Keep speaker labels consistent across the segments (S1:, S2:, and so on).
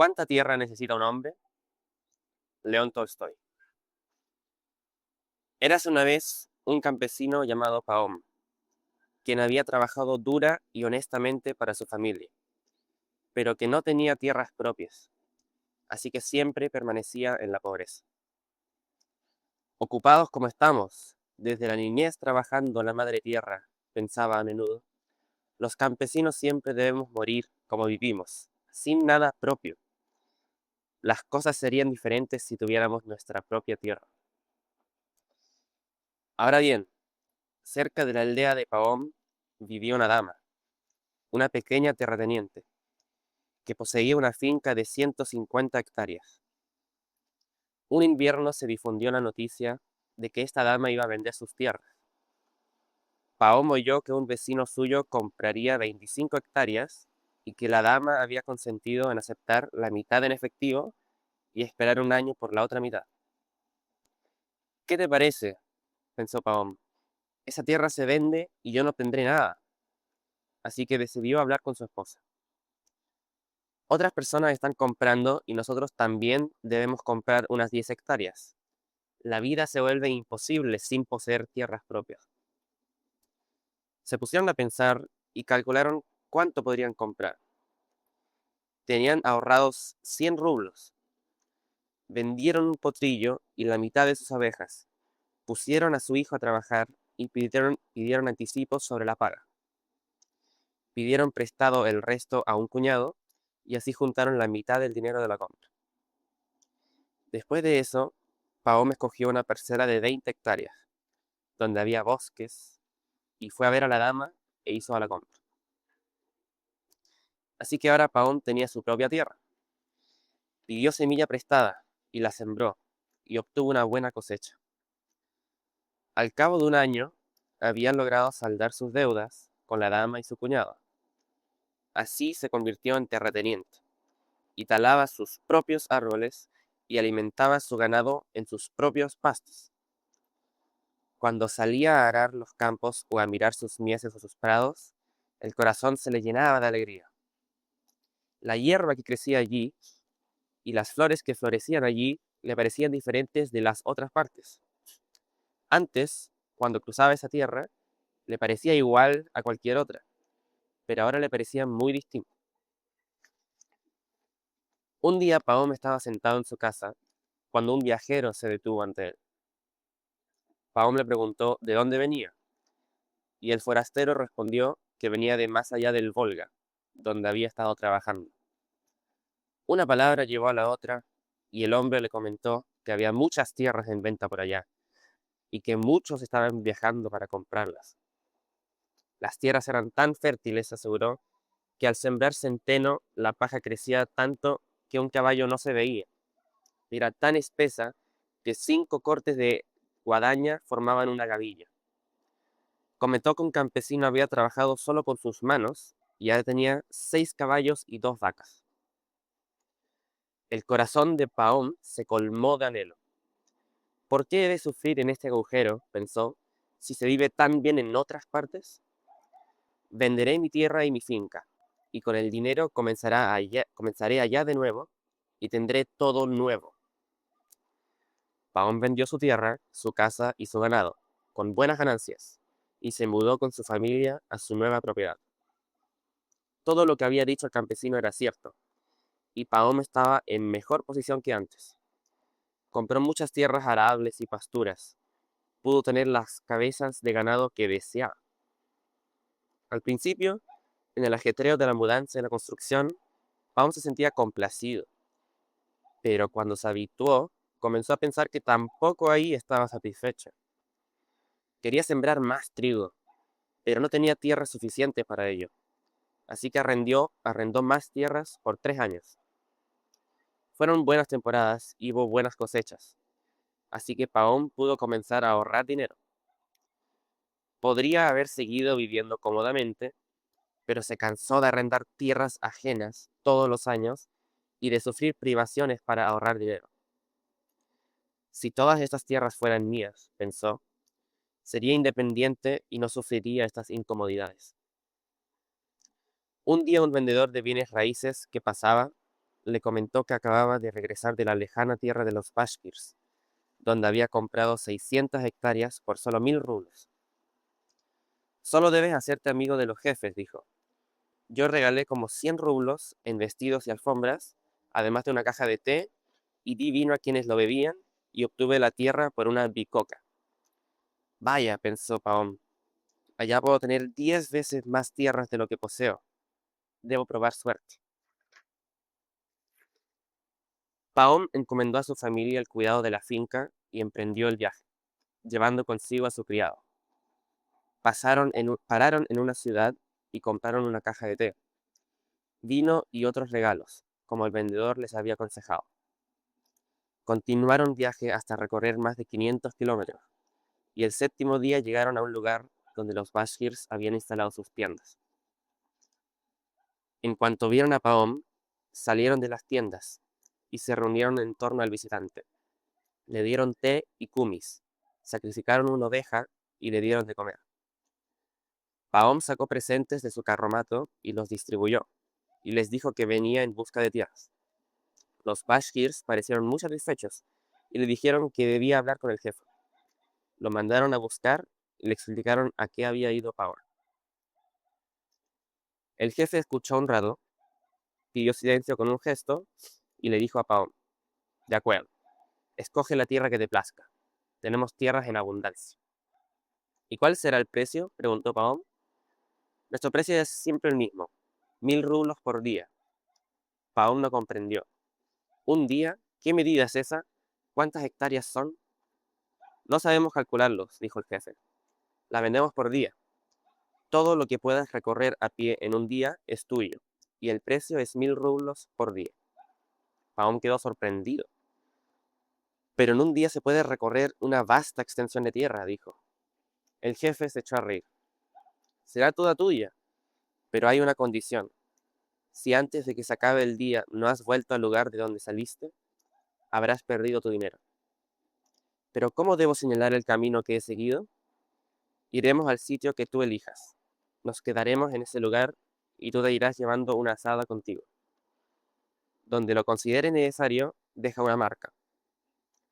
S1: ¿Cuánta tierra necesita un hombre? León Tolstoy. Érase una vez un campesino llamado Pahom, quien había trabajado dura y honestamente para su familia, pero que no tenía tierras propias, así que siempre permanecía en la pobreza. Ocupados como estamos, desde la niñez trabajando la madre tierra, pensaba a menudo, los campesinos siempre debemos morir como vivimos, sin nada propio. Las cosas serían diferentes si tuviéramos nuestra propia tierra. Ahora bien, cerca de la aldea de Pahom vivía una dama, una pequeña terrateniente, que poseía una finca de 150 hectáreas. Un invierno se difundió la noticia de que esta dama iba a vender sus tierras. Pahom oyó que un vecino suyo compraría 25 hectáreas y que la dama había consentido en aceptar la mitad en efectivo y esperar un año por la otra mitad. ¿Qué te parece?, pensó Pahom. Esa tierra se vende y yo no tendré nada. Así que decidió hablar con su esposa. Otras personas están comprando y nosotros también debemos comprar unas 10 hectáreas. La vida se vuelve imposible sin poseer tierras propias. Se pusieron a pensar y calcularon cuánto podrían comprar. Tenían ahorrados 100 rublos. Vendieron un potrillo y la mitad de sus abejas. Pusieron a su hijo a trabajar y pidieron anticipos sobre la paga. Pidieron prestado el resto a un cuñado y así juntaron la mitad del dinero de la compra. Después de eso, Pahom escogió una parcela de 20 hectáreas, donde había bosques, y fue a ver a la dama e hizo la compra. Así que ahora Pahom tenía su propia tierra. Pidió semilla prestada y la sembró, y obtuvo una buena cosecha. Al cabo de un año, habían logrado saldar sus deudas con la dama y su cuñado. Así se convirtió en terrateniente, y talaba sus propios árboles y alimentaba su ganado en sus propios pastos. Cuando salía a arar los campos o a mirar sus mieses o sus prados, el corazón se le llenaba de alegría. La hierba que crecía allí y las flores que florecían allí le parecían diferentes de las otras partes. Antes, cuando cruzaba esa tierra, le parecía igual a cualquier otra, pero ahora le parecía muy distinto. Un día Pahom estaba sentado en su casa cuando un viajero se detuvo ante él. Pahom le preguntó de dónde venía, y el forastero respondió que venía de más allá del Volga, donde había estado trabajando. Una palabra llevó a la otra, y el hombre le comentó que había muchas tierras en venta por allá, y que muchos estaban viajando para comprarlas. Las tierras eran tan fértiles, aseguró, que al sembrar centeno la paja crecía tanto que un caballo no se veía. Era tan espesa que 5 cortes de guadaña formaban una gavilla. Comentó que un campesino había trabajado solo con sus manos y ya tenía 6 caballos y 2 vacas. El corazón de Pahom se colmó de anhelo. ¿Por qué he de sufrir en este agujero?, pensó, si se vive tan bien en otras partes. Venderé mi tierra y mi finca, y con el dinero comenzaré allá de nuevo, y tendré todo nuevo. Pahom vendió su tierra, su casa y su ganado, con buenas ganancias, y se mudó con su familia a su nueva propiedad. Todo lo que había dicho el campesino era cierto, y Pahom estaba en mejor posición que antes. Compró muchas tierras arables y pasturas. Pudo tener las cabezas de ganado que deseaba. Al principio, en el ajetreo de la mudanza y la construcción, Pahom se sentía complacido, pero cuando se habituó, comenzó a pensar que tampoco ahí estaba satisfecho. Quería sembrar más trigo, pero no tenía tierra suficiente para ello, así que arrendó más tierras por 3 años. Fueron buenas temporadas y hubo buenas cosechas, así que Pahom pudo comenzar a ahorrar dinero. Podría haber seguido viviendo cómodamente, pero se cansó de arrendar tierras ajenas todos los años y de sufrir privaciones para ahorrar dinero. Si todas estas tierras fueran mías, pensó, sería independiente y no sufriría estas incomodidades. Un día un vendedor de bienes raíces que pasaba le comentó que acababa de regresar de la lejana tierra de los Bashkirs, donde había comprado 600 hectáreas por solo 1000 rublos. Solo debes hacerte amigo de los jefes, dijo. Yo regalé como 100 rublos en vestidos y alfombras, además de una caja de té, y di vino a quienes lo bebían, y obtuve la tierra por una bicoca. Vaya, pensó Pahom, allá puedo tener 10 veces más tierras de lo que poseo. Debo probar suerte. Pahom encomendó a su familia el cuidado de la finca y emprendió el viaje, llevando consigo a su criado. Pararon en una ciudad y compraron una caja de té, vino y otros regalos, como el vendedor les había aconsejado. Continuaron viaje hasta recorrer más de 500 kilómetros, y el séptimo día llegaron a un lugar donde los Bashkirs habían instalado sus tiendas. En cuanto vieron a Pahom, salieron de las tiendas y se reunieron en torno al visitante. Le dieron té y kumis, sacrificaron una oveja y le dieron de comer. Pahom sacó presentes de su carromato y los distribuyó, y les dijo que venía en busca de tierras. Los Bashkirs parecieron muy satisfechos y le dijeron que debía hablar con el jefe. Lo mandaron a buscar y le explicaron a qué había ido Pahom. El jefe escuchó honrado, pidió silencio con un gesto y le dijo a Pahom: de acuerdo, escoge la tierra que te plazca. Tenemos tierras en abundancia. ¿Y cuál será el precio?, preguntó Pahom. Nuestro precio es siempre el mismo, 1000 rublos por día. Pahom no comprendió. ¿Un día? ¿Qué medida es esa? ¿Cuántas hectáreas son? No sabemos calcularlos, dijo el jefe. La vendemos por día. Todo lo que puedas recorrer a pie en un día es tuyo, y el precio es 1000 rublos por día. Pahom quedó sorprendido. Pero en un día se puede recorrer una vasta extensión de tierra, dijo. El jefe se echó a reír. Será toda tuya, pero hay una condición. Si antes de que se acabe el día no has vuelto al lugar de donde saliste, habrás perdido tu dinero. Pero ¿cómo debo señalar el camino que he seguido? Iremos al sitio que tú elijas. Nos quedaremos en ese lugar y tú te irás llevando una azada contigo. Donde lo consideres necesario, deja una marca.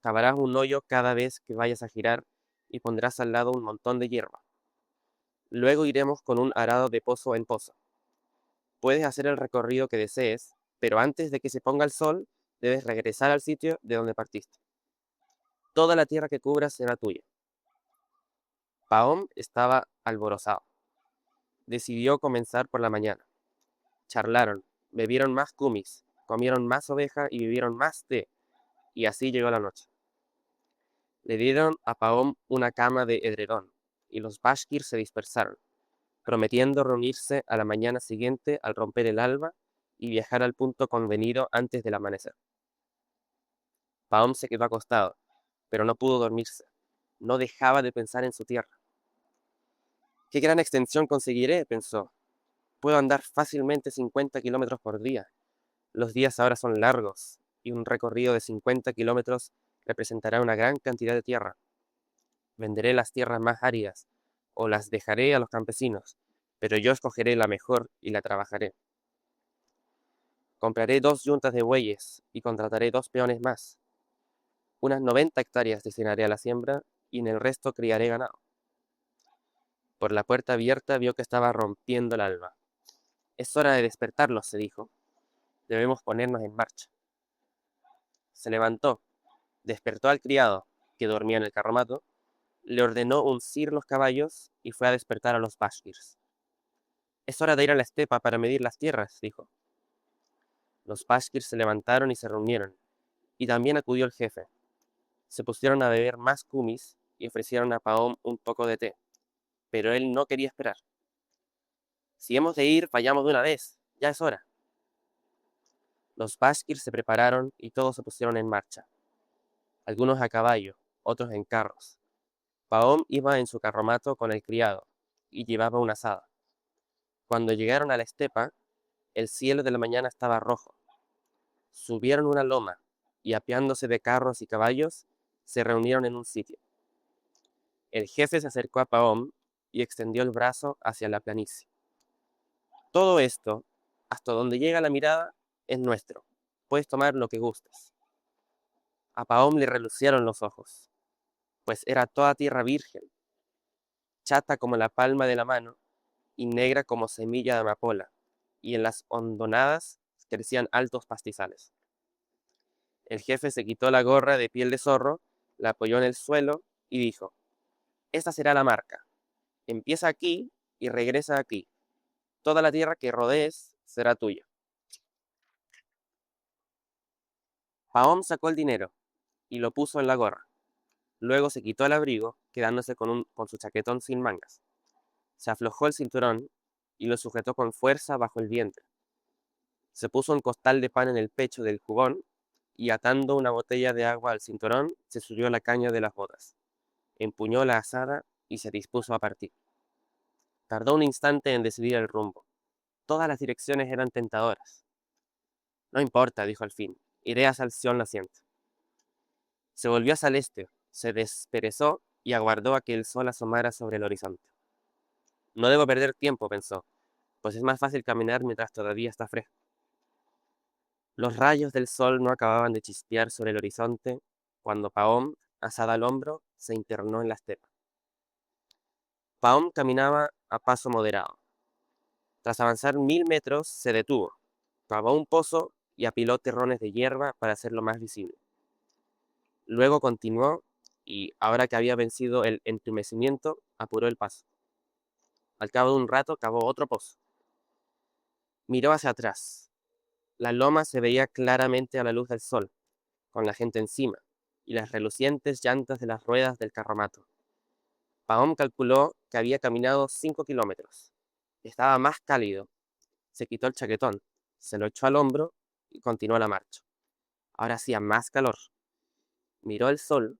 S1: Cavarás un hoyo cada vez que vayas a girar y pondrás al lado un montón de hierba. Luego iremos con un arado de pozo en pozo. Puedes hacer el recorrido que desees, pero antes de que se ponga el sol, debes regresar al sitio de donde partiste. Toda la tierra que cubras será tuya. Pahom estaba alborozado. Decidió comenzar por la mañana. Charlaron, bebieron más kumis, comieron más oveja y bebieron más té, y así llegó la noche. Le dieron a Pahom una cama de edredón, y los Bashkirs se dispersaron, prometiendo reunirse a la mañana siguiente al romper el alba y viajar al punto convenido antes del amanecer. Pahom se quedó acostado, pero no pudo dormirse. No dejaba de pensar en su tierra. «Qué gran extensión conseguiré», pensó. «Puedo andar fácilmente 50 kilómetros por día. Los días ahora son largos, y un recorrido de 50 kilómetros representará una gran cantidad de tierra. Venderé las tierras más áridas, o las dejaré a los campesinos, pero yo escogeré la mejor y la trabajaré. Compraré 2 yuntas de bueyes y contrataré 2 peones más. Unas 90 hectáreas destinaré a la siembra y en el resto criaré ganado». Por la puerta abierta vio que estaba rompiendo el alba. «Es hora de despertarlos», se dijo. «Debemos ponernos en marcha». Se levantó, despertó al criado, que dormía en el carromato, le ordenó uncir los caballos y fue a despertar a los Bashkirs. «Es hora de ir a la estepa para medir las tierras», dijo. Los Bashkirs se levantaron y se reunieron, y también acudió el jefe. Se pusieron a beber más kumis y ofrecieron a Pahom un poco de té, pero él no quería esperar. «Si hemos de ir, vayamos de una vez, ya es hora». Los Bashkirs se prepararon y todos se pusieron en marcha, algunos a caballo, otros en carros. Pahom iba en su carromato con el criado, y llevaba una azada. Cuando llegaron a la estepa, el cielo de la mañana estaba rojo. Subieron una loma, y apeándose de carros y caballos, se reunieron en un sitio. El jefe se acercó a Pahom y extendió el brazo hacia la planicie. «Todo esto, hasta donde llega la mirada, es nuestro. puedes tomar lo que gustes. A Pahom le relucieron los ojos, pues era toda tierra virgen, chata como la palma de la mano y negra como semilla de amapola, y en las hondonadas crecían altos pastizales. El jefe se quitó la gorra de piel de zorro, la apoyó en el suelo y dijo: esta será la marca. Empieza aquí y regresa aquí. Toda la tierra que rodees será tuya. Pahom sacó el dinero y lo puso en la gorra. Luego se quitó el abrigo, quedándose con su chaquetón sin mangas. Se aflojó el cinturón y lo sujetó con fuerza bajo el vientre. Se puso un costal de pan en el pecho del jubón y, atando una botella de agua al cinturón, se subió la caña de las botas. Empuñó la azada y se dispuso a partir. Tardó un instante en decidir el rumbo. Todas las direcciones eran tentadoras. No importa, dijo al fin, iré hacia el sol naciente. Se volvió hacia el este, se desperezó y aguardó a que el sol asomara sobre el horizonte. No debo perder tiempo, pensó, pues es más fácil caminar mientras todavía está fresco. Los rayos del sol no acababan de chispear sobre el horizonte cuando Pahom, asada al hombro, se internó en la estepa. Pahom caminaba a paso moderado. Tras avanzar 1000 metros, se detuvo, cavó un pozo y apiló terrones de hierba para hacerlo más visible. Luego continuó y, ahora que había vencido el entumecimiento, apuró el paso. Al cabo de un rato cavó otro pozo. Miró hacia atrás. La loma se veía claramente a la luz del sol, con la gente encima, y las relucientes llantas de las ruedas del carromato. Pahom calculó que había caminado 5 kilómetros. Estaba más cálido. Se quitó el chaquetón, se lo echó al hombro y continuó la marcha. Ahora hacía más calor. Miró el sol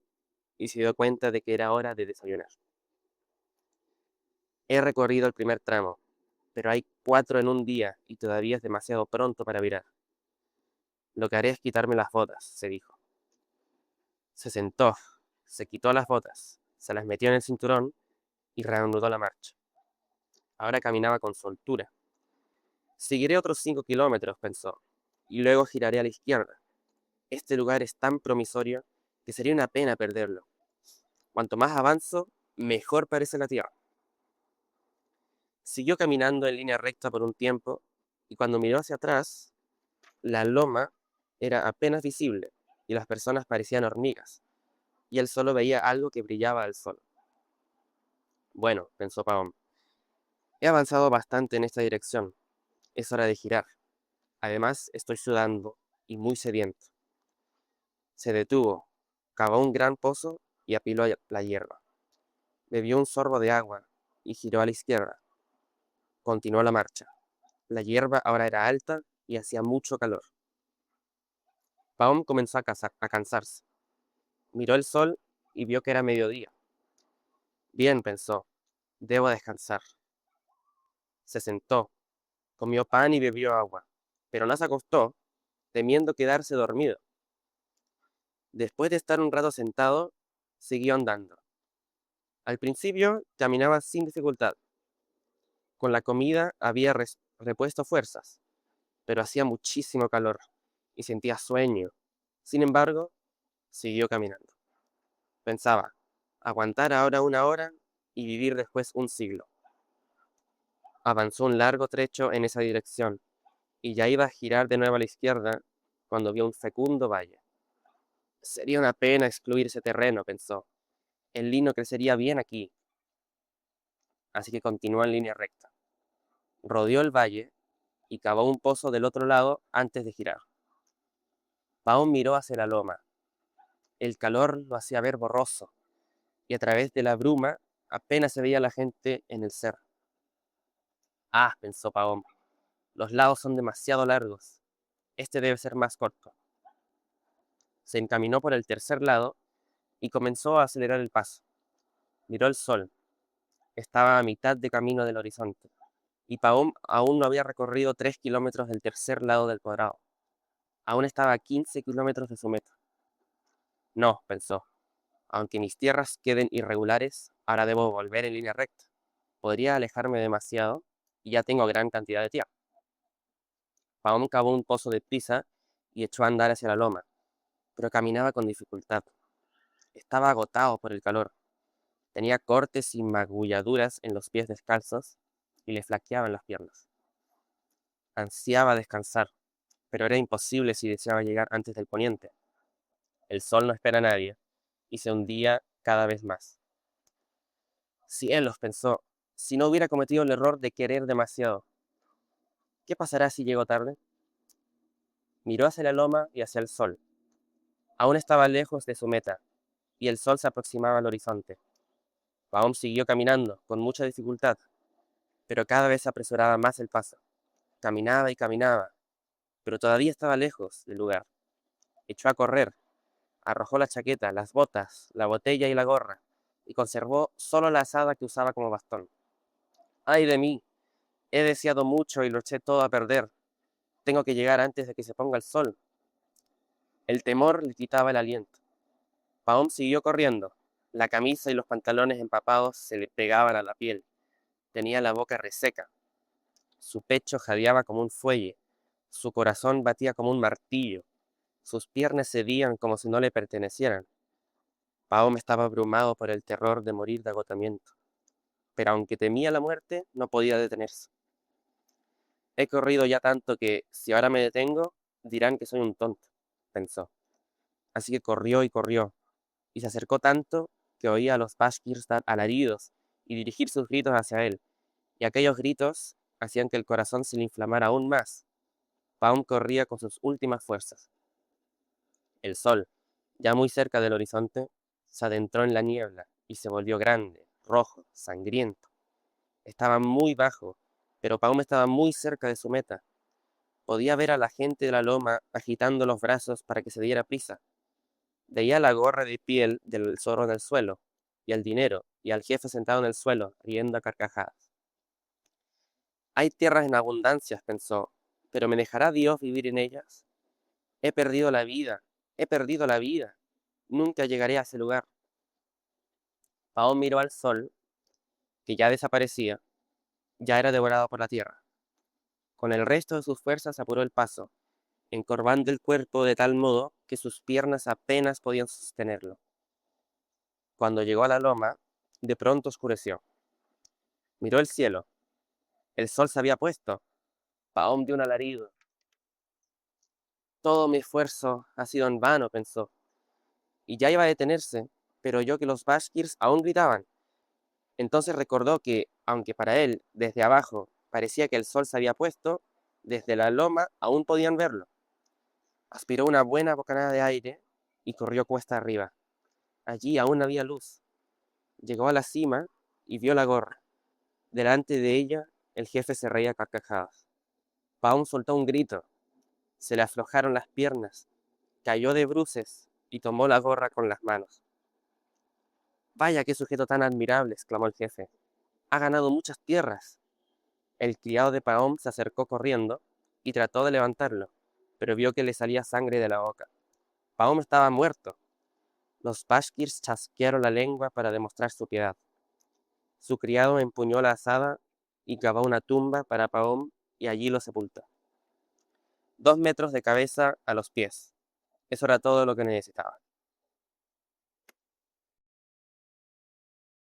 S1: y se dio cuenta de que era hora de desayunar. He recorrido el primer tramo, pero hay 4 en un día y todavía es demasiado pronto para virar. Lo que haré es quitarme las botas, se dijo. Se sentó, se quitó las botas, se las metió en el cinturón y reanudó la marcha. Ahora caminaba con soltura. Seguiré otros 5 kilómetros, pensó, y luego giraré a la izquierda. Este lugar es tan promisorio que sería una pena perderlo. Cuanto más avanzo, mejor parece la tierra. Siguió caminando en línea recta por un tiempo, y cuando miró hacia atrás, la loma era apenas visible, y las personas parecían hormigas, y él solo veía algo que brillaba al sol. Bueno, pensó Pahom, he avanzado bastante en esta dirección. Es hora de girar. Además, estoy sudando y muy sediento. Se detuvo, cavó un gran pozo y apiló la hierba. Bebió un sorbo de agua y giró a la izquierda. Continuó la marcha. La hierba ahora era alta y hacía mucho calor. Pahom comenzó a cansarse. Miró el sol y vio que era mediodía. Bien, pensó, debo descansar. Se sentó, comió pan y bebió agua, pero no se acostó, temiendo quedarse dormido. Después de estar un rato sentado, siguió andando. Al principio caminaba sin dificultad. Con la comida había repuesto fuerzas, pero hacía muchísimo calor y sentía sueño. Sin embargo, siguió caminando. Pensaba, aguantar ahora una hora y vivir después un siglo. Avanzó un largo trecho en esa dirección y ya iba a girar de nuevo a la izquierda cuando vio un fecundo valle. Sería una pena excluir ese terreno, pensó. El lino crecería bien aquí. Así que continuó en línea recta. Rodeó el valle y cavó un pozo del otro lado antes de girar. Pahom miró hacia la loma. El calor lo hacía ver borroso, y a través de la bruma apenas se veía la gente en el cerro. Ah, pensó Pahom, los lados son demasiado largos. Este debe ser más corto. Se encaminó por el tercer lado y comenzó a acelerar el paso. Miró el sol. Estaba a mitad de camino del horizonte, y Pahom aún no había recorrido 3 kilómetros del tercer lado del cuadrado. Aún estaba a 15 kilómetros de su meta. No, pensó, aunque mis tierras queden irregulares, ahora debo volver en línea recta. Podría alejarme demasiado y ya tengo gran cantidad de tierra. Pahom cavó un pozo de prisa y echó a andar hacia la loma, pero caminaba con dificultad. Estaba agotado por el calor. Tenía cortes y magulladuras en los pies descalzos y le flaqueaban las piernas. Ansiaba descansar, pero era imposible si deseaba llegar antes del poniente. El sol no espera a nadie, y se hundía cada vez más. Cielos, pensó, si no hubiera cometido el error de querer demasiado. ¿Qué pasará si llego tarde? Miró hacia la loma y hacia el sol. Aún estaba lejos de su meta, y el sol se aproximaba al horizonte. Pahom siguió caminando, con mucha dificultad, pero cada vez apresuraba más el paso. Caminaba y caminaba, pero todavía estaba lejos del lugar. Echó a correr, arrojó la chaqueta, las botas, la botella y la gorra, y conservó solo la azada que usaba como bastón. ¡Ay de mí! He deseado mucho y lo eché todo a perder. Tengo que llegar antes de que se ponga el sol. El temor le quitaba el aliento. Pahom siguió corriendo. La camisa y los pantalones empapados se le pegaban a la piel. Tenía la boca reseca. Su pecho jadeaba como un fuelle. Su corazón batía como un martillo. Sus piernas cedían como si no le pertenecieran. Pahom estaba abrumado por el terror de morir de agotamiento. Pero aunque temía la muerte, no podía detenerse. He corrido ya tanto que, si ahora me detengo, dirán que soy un tonto, pensó. Así que corrió y corrió, y se acercó tanto que oía a los Bashkirs dar alaridos y dirigir sus gritos hacia él, y aquellos gritos hacían que el corazón se le inflamara aún más. Pahom corría con sus últimas fuerzas. El sol, ya muy cerca del horizonte, se adentró en la niebla y se volvió grande, rojo, sangriento. Estaba muy bajo, pero Pahom estaba muy cerca de su meta. Podía ver a la gente de la loma agitando los brazos para que se diera prisa. Veía la gorra de piel del zorro en el suelo, y el dinero, y al jefe sentado en el suelo, riendo a carcajadas. Hay tierras en abundancia, pensó, pero ¿me dejará Dios vivir en ellas? He perdido la vida, he perdido la vida. Nunca llegaré a ese lugar. Pahom miró al sol, que ya desaparecía, ya era devorado por la tierra. Con el resto de sus fuerzas apuró el paso, encorvando el cuerpo de tal modo que sus piernas apenas podían sostenerlo. Cuando llegó a la loma, de pronto oscureció. Miró el cielo. El sol se había puesto. Pahom dio un alarido. Todo mi esfuerzo ha sido en vano, pensó. Y ya iba a detenerse, pero oyó que los Bashkirs aún gritaban. Entonces recordó que, aunque para él, desde abajo, parecía que el sol se había puesto, desde la loma aún podían verlo. Aspiró una buena bocanada de aire y corrió cuesta arriba. Allí aún había luz. Llegó a la cima y vio la gorra. Delante de ella, el jefe se reía a carcajadas. Pahom soltó un grito. Se le aflojaron las piernas. Cayó de bruces y tomó la gorra con las manos. Vaya, qué sujeto tan admirable, exclamó el jefe. Ha ganado muchas tierras. El criado de Pahom se acercó corriendo y trató de levantarlo, pero vio que le salía sangre de la boca. Pahom estaba muerto. Los Bashkirs chasquearon la lengua para demostrar su piedad. Su criado empuñó la azada y cavó una tumba para Pahom y allí lo sepultó. 2 metros de cabeza a los pies. Eso era todo lo que necesitaba.